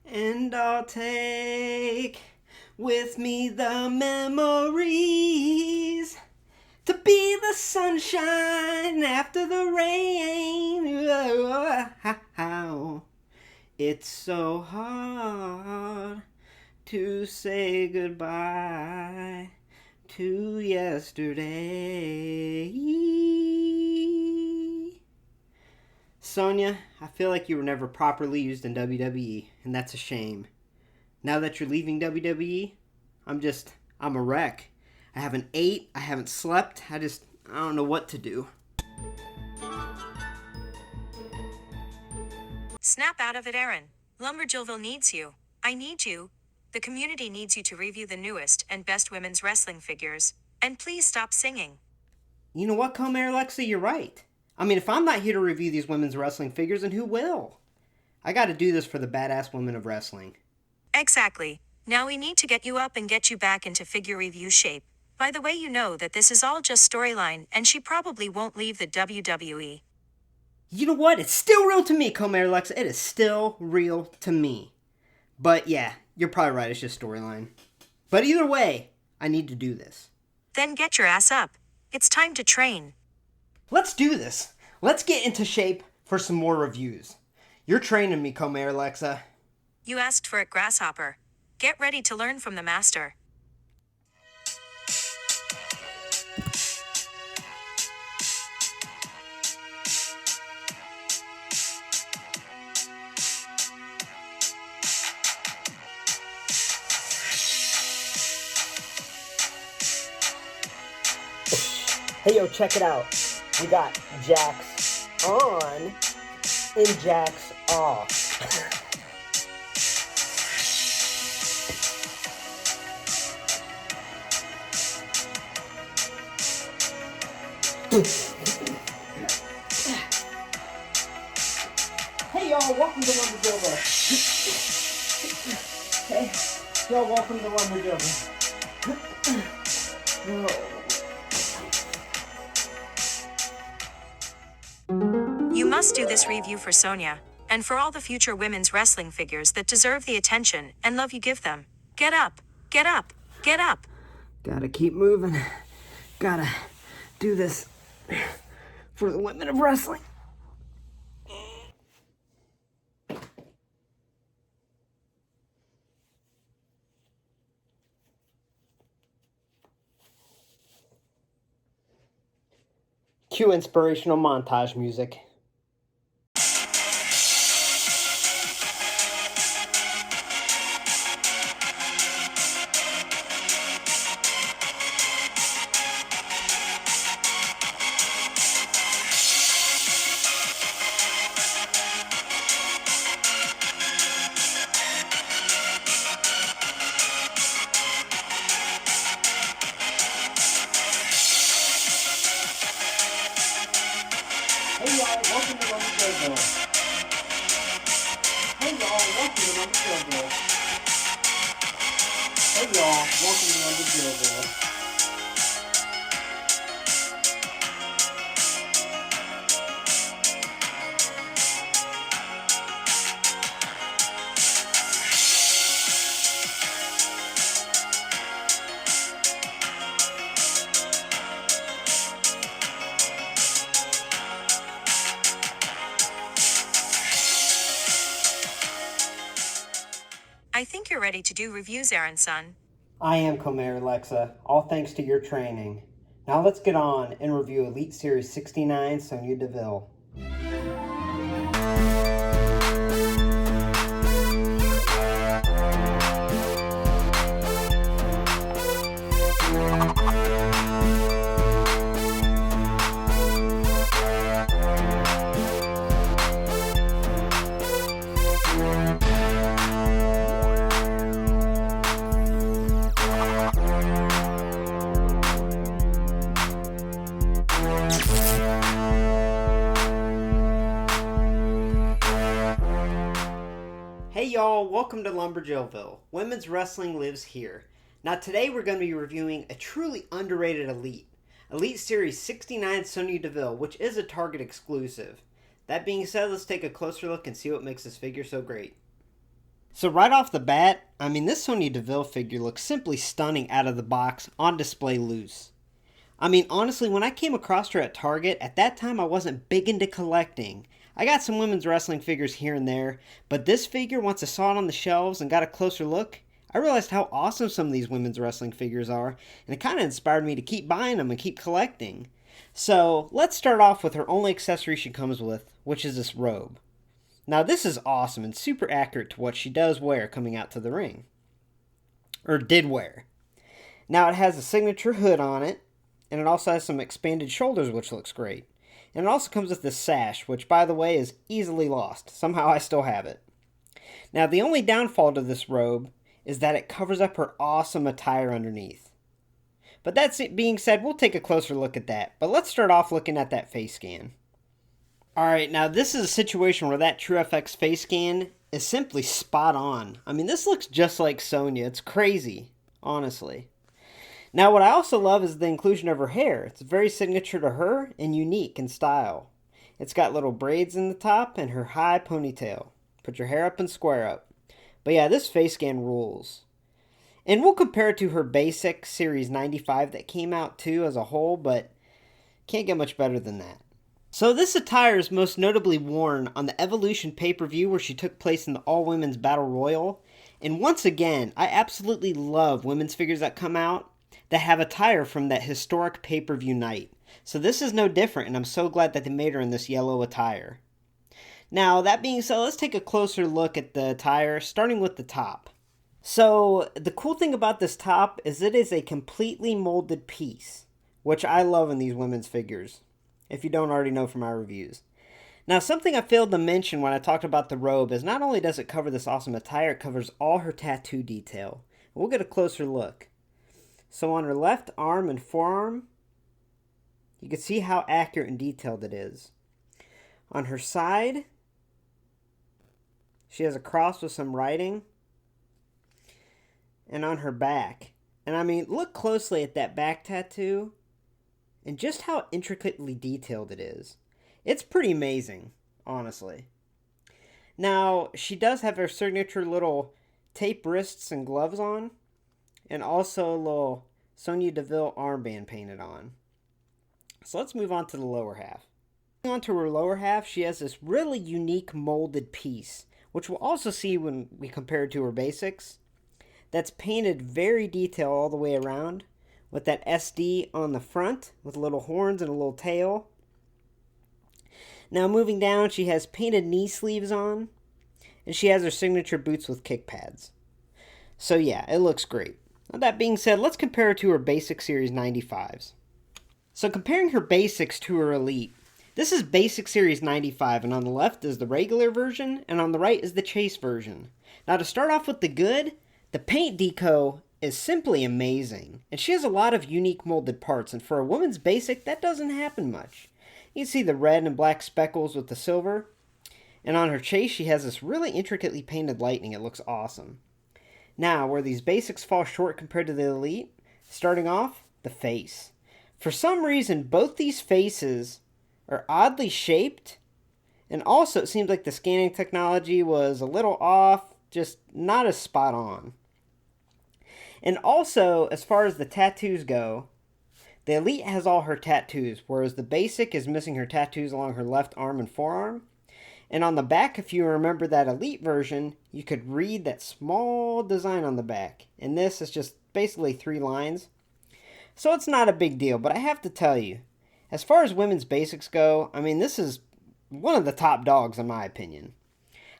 And I'll take with me the memories to be the sunshine after the rain. Oh, it's so hard to say goodbye to yesterday. Sonya, I feel like you were never properly used in WWE, and that's a shame. Now that you're leaving WWE, I'm a wreck. I haven't ate, I haven't slept, I don't know what to do. Snap out of it, Aaron. Lumberjillville needs you. I need you. The community needs you to review the newest and best women's wrestling figures. And please stop singing. You know what, Comair Alexa, you're right. I mean, if I'm not here to review these women's wrestling figures, then who will? I gotta do this for the badass women of wrestling. Exactly. Now we need to get you up and get you back into figure review shape. By the way, you know that this is all just storyline, and she probably won't leave the WWE. You know what? It's still real to me, Comair Alexa. It is still real to me. But yeah, you're probably right, it's just storyline. But either way, I need to do this. Then get your ass up. It's time to train. Let's do this. Let's get into shape for some more reviews. You're training me, Comair Alexa. You asked for it, Grasshopper. Get ready to learn from the master. Hey yo, check it out. We got jacks on and jacks off. Hey y'all, welcome to Lumberjillville. Hey, y'all, welcome to Lumberjillville. You must do this review for Sonya, and for all the future women's wrestling figures that deserve the attention and love you give them. Get up, get up, get up. Gotta keep moving. Gotta do this for the women of wrestling. Cue inspirational montage music. Hey y'all, welcome to Lumberjillville. Hey y'all, welcome to Lumberjillville. Hey y'all, welcome to Lumberjillville. I think you're ready to do reviews, Aaron, son. I am Comair Alexa, all thanks to your training. Now let's get on and review Elite Series 69 Sonya Deville. Hey y'all, welcome to Lumberjillville. Women's wrestling lives here. Now today we're going to be reviewing a truly underrated Elite. Elite Series 69 Sonya Deville, which is a Target exclusive. That being said, let's take a closer look and see what makes this figure so great. So right off the bat, I mean, this Sonya Deville figure looks simply stunning out of the box, on display loose. I mean, honestly, when I came across her at Target, at that time I wasn't big into collecting. I got some women's wrestling figures here and there, but this figure, once I saw it on the shelves and got a closer look, I realized how awesome some of these women's wrestling figures are, and it kind of inspired me to keep buying them and keep collecting. So, let's start off with her only accessory she comes with, which is this robe. Now, this is awesome and super accurate to what she does wear coming out to the ring. Or did wear. Now, it has a signature hood on it, and it also has some expanded shoulders, which looks great. And it also comes with this sash, which, by the way, is easily lost. Somehow I still have it. Now, the only downfall to this robe is that it covers up her awesome attire underneath. But that being said, we'll take a closer look at that. But let's start off looking at that face scan. Alright, now this is a situation where that TrueFX face scan is simply spot on. I mean, this looks just like Sonya. It's crazy, honestly. Now, what I also love is the inclusion of her hair. It's very signature to her and unique in style. It's got little braids in the top and her high ponytail. Put your hair up and square up. But yeah, this face scan rules. And we'll compare it to her basic Series 95 that came out too as a whole, but can't get much better than that. So this attire is most notably worn on the Evolution pay-per-view where she took place in the all-women's Battle Royal. And once again, I absolutely love women's figures that come out that have attire from that historic pay-per-view night. So this is no different, and I'm so glad that they made her in this yellow attire. Now, that being said, let's take a closer look at the attire, starting with the top. So, the cool thing about this top is it is a completely molded piece, which I love in these women's figures, if you don't already know from my reviews. Now, something I failed to mention when I talked about the robe is not only does it cover this awesome attire, it covers all her tattoo detail. We'll get a closer look. So on her left arm and forearm, you can see how accurate and detailed it is. On her side, she has a cross with some writing. And on her back. And I mean, look closely at that back tattoo and just how intricately detailed it is. It's pretty amazing, honestly. Now, she does have her signature little tape wrists and gloves on. And also a little Sonya Deville armband painted on. So let's move on to the lower half. Moving on to her lower half, she has this really unique molded piece, which we'll also see when we compare it to her basics. That's painted very detailed all the way around, with that SD on the front, with little horns and a little tail. Now moving down, she has painted knee sleeves on, and she has her signature boots with kick pads. So yeah, it looks great. Now that being said, let's compare her to her basic Series 95s. So comparing her basics to her Elite, this is basic Series 95, and on the left is the regular version, and on the right is the Chase version. Now to start off with the good, the paint deco is simply amazing, and she has a lot of unique molded parts, and for a woman's basic, that doesn't happen much. You can see the red and black speckles with the silver, and on her Chase, she has this really intricately painted lightning. It looks awesome. Now, where these basics fall short compared to the Elite, starting off, the face. For some reason, both these faces are oddly shaped, and also it seems like the scanning technology was a little off, just not as spot on. And also, as far as the tattoos go, the Elite has all her tattoos, whereas the basic is missing her tattoos along her left arm and forearm. And on the back, if you remember that Elite version, you could read that small design on the back. And this is just basically 3 lines. So it's not a big deal, but I have to tell you, as far as women's basics go, I mean, this is one of the top dogs in my opinion.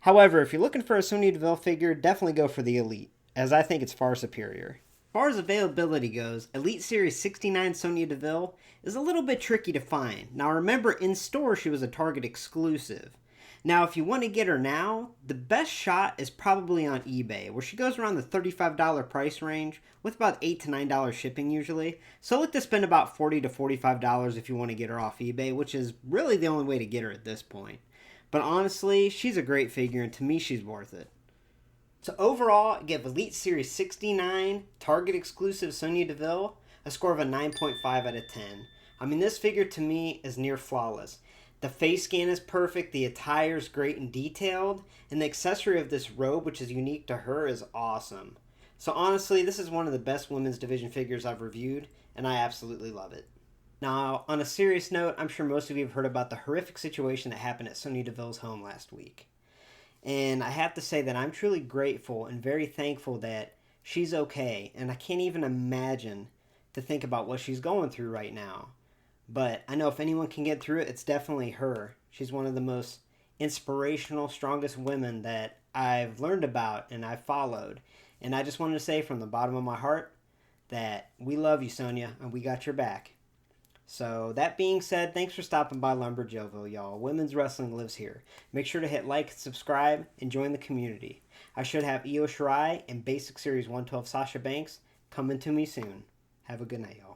However, if you're looking for a Sonya Deville figure, definitely go for the Elite, as I think it's far superior. As far as availability goes, Elite Series 69 Sonya Deville is a little bit tricky to find. Now remember, in store she was a Target exclusive. Now if you want to get her now, the best shot is probably on eBay, where she goes around the $35 price range, with about $8 to $9 shipping usually. So look to spend about $40 to $45 if you want to get her off eBay, which is really the only way to get her at this point. But honestly, she's a great figure, and to me, she's worth it. So overall, I give Elite Series 69 Target exclusive Sonya Deville a score of a 9.5 out of 10. I mean, this figure to me is near flawless. The face scan is perfect, the attire is great and detailed, and the accessory of this robe, which is unique to her, is awesome. So honestly, this is one of the best women's division figures I've reviewed, and I absolutely love it. Now, on a serious note, I'm sure most of you have heard about the horrific situation that happened at Sonya Deville's home last week. And I have to say that I'm truly grateful and very thankful that she's okay, and I can't even imagine to think about what she's going through right now. But I know if anyone can get through it, it's definitely her. She's one of the most inspirational, strongest women that I've learned about and I've followed. And I just wanted to say from the bottom of my heart that we love you, Sonya, and we got your back. So that being said, thanks for stopping by Lumberjoville, y'all. Women's wrestling lives here. Make sure to hit like, subscribe, and join the community. I should have Io Shirai and Basic Series 112 Sasha Banks coming to me soon. Have a good night, y'all.